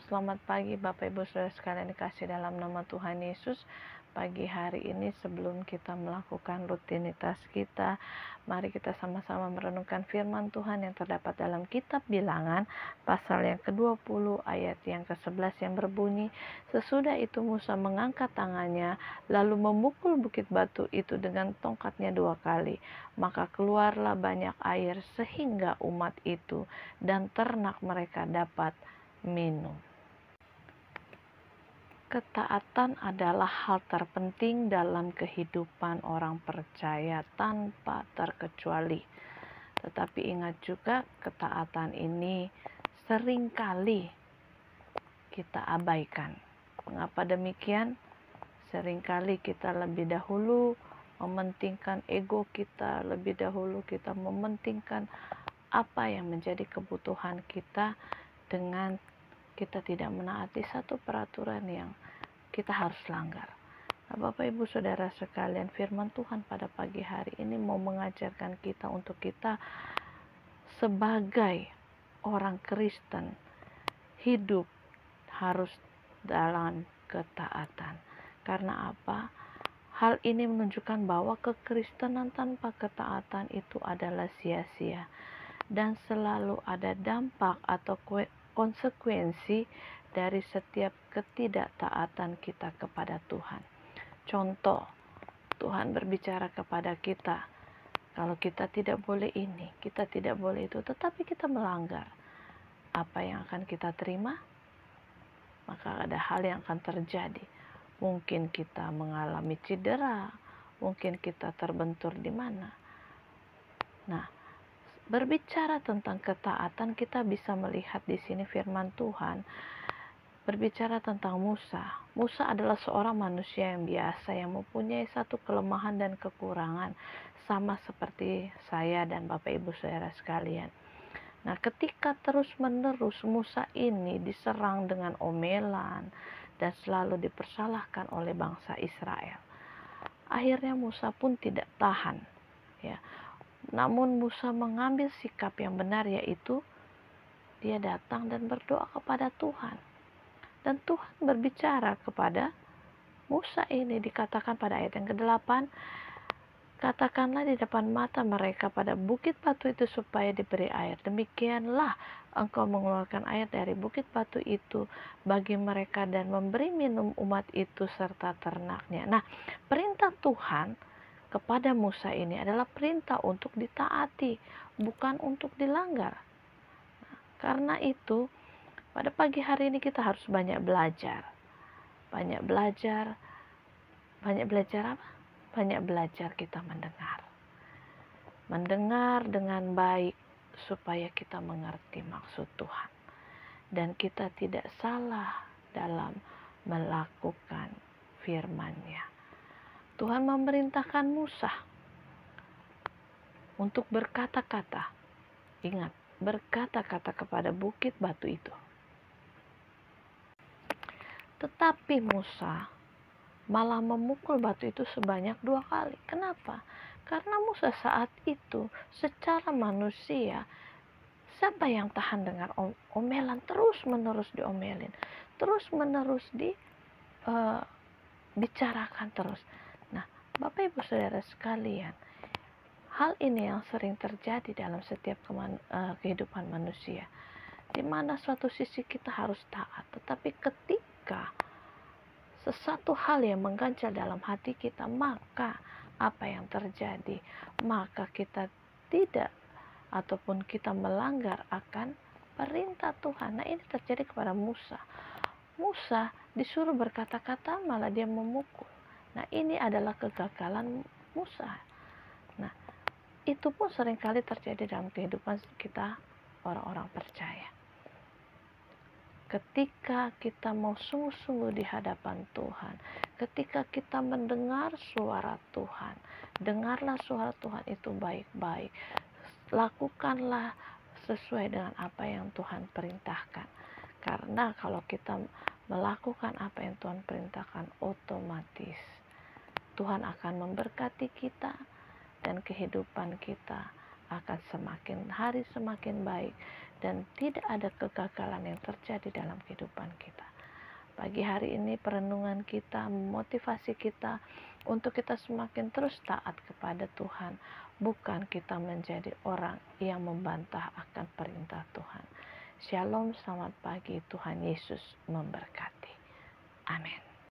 Selamat pagi Bapak Ibu Saudara sekalian dikasih dalam nama Tuhan Yesus. Pagi hari ini sebelum kita melakukan rutinitas kita, mari kita sama-sama merenungkan firman Tuhan yang terdapat dalam kitab Bilangan pasal yang ke-20 ayat yang ke-11 yang berbunyi, sesudah itu Musa mengangkat tangannya lalu memukul bukit batu itu dengan tongkatnya 2 kali, maka keluarlah banyak air sehingga umat itu dan ternak mereka dapat minum. Ketaatan adalah hal terpenting dalam kehidupan orang percaya tanpa terkecuali. Tetapi ingat juga, ketaatan ini seringkali kita abaikan. Mengapa demikian? Seringkali kita lebih dahulu mementingkan ego kita, lebih dahulu kita mementingkan apa yang menjadi kebutuhan kita dengan kita tidak menaati satu peraturan yang kita harus langgar. Nah, Bapak Ibu Saudara sekalian, firman Tuhan pada pagi hari ini mau mengajarkan kita untuk kita sebagai orang Kristen hidup harus dalam ketaatan. Karena apa? Hal ini menunjukkan bahwa kekristenan tanpa ketaatan itu adalah sia-sia dan selalu ada dampak atau konsekuensi dari setiap ketidaktaatan kita kepada Tuhan. Contoh, Tuhan berbicara kepada kita, kalau kita tidak boleh ini, kita tidak boleh itu, tetapi kita melanggar. Apa yang akan kita terima? Maka ada hal yang akan terjadi. Mungkin kita mengalami cedera, mungkin kita terbentur di mana. Nah, berbicara tentang ketaatan, kita bisa melihat di sini firman Tuhan berbicara tentang Musa. Musa adalah seorang manusia yang biasa yang mempunyai satu kelemahan dan kekurangan sama seperti saya dan Bapak Ibu Saudara sekalian. Nah, ketika terus-menerus Musa ini diserang dengan omelan dan selalu dipersalahkan oleh bangsa Israel, akhirnya Musa pun tidak tahan, ya. Namun Musa mengambil sikap yang benar, yaitu dia datang dan berdoa kepada Tuhan. Dan Tuhan berbicara kepada Musa ini, dikatakan pada ayat yang ke-8, katakanlah di depan mata mereka pada bukit batu itu supaya diberi air. Demikianlah engkau mengeluarkan air dari bukit batu itu bagi mereka dan memberi minum umat itu serta ternaknya. Nah, perintah Tuhan kepada Musa ini adalah perintah untuk ditaati, bukan untuk dilanggar. Nah, karena itu, pada pagi hari ini kita harus banyak belajar. Banyak belajar apa? Banyak belajar kita mendengar. Mendengar dengan baik supaya kita mengerti maksud Tuhan. Dan kita tidak salah dalam melakukan firman-Nya. Tuhan memerintahkan Musa untuk berkata-kata. Ingat, berkata-kata kepada bukit batu itu. Tetapi Musa malah memukul batu itu sebanyak 2 kali. Kenapa? Karena Musa saat itu secara manusia, siapa yang tahan dengan omelan, terus-menerus diomelin, terus-menerus dibicarakan terus. Nah, Bapak Ibu Saudara sekalian, hal ini yang sering terjadi dalam setiap kehidupan manusia, di mana suatu sisi kita harus taat, tetapi ketika sesuatu hal yang mengganjal dalam hati kita, maka apa yang terjadi? Maka kita tidak ataupun kita melanggar akan perintah Tuhan. Nah, ini terjadi kepada Musa. Musa disuruh berkata-kata, malah dia memukul. Nah, ini adalah kegagalan Musa. Nah, itu pun seringkali terjadi dalam kehidupan kita orang-orang percaya. Ketika kita mau sungguh-sungguh di hadapan Tuhan, ketika kita mendengar suara Tuhan, dengarlah suara Tuhan itu baik-baik. Lakukanlah sesuai dengan apa yang Tuhan perintahkan. Karena kalau kita melakukan apa yang Tuhan perintahkan, otomatis Tuhan akan memberkati kita dan kehidupan kita akan semakin hari semakin baik dan tidak ada kegagalan yang terjadi dalam kehidupan kita. Pagi hari ini perenungan kita memotivasi kita untuk kita semakin terus taat kepada Tuhan, bukan kita menjadi orang yang membantah akan perintah Tuhan. Shalom, selamat pagi, Tuhan Yesus memberkati. Amin.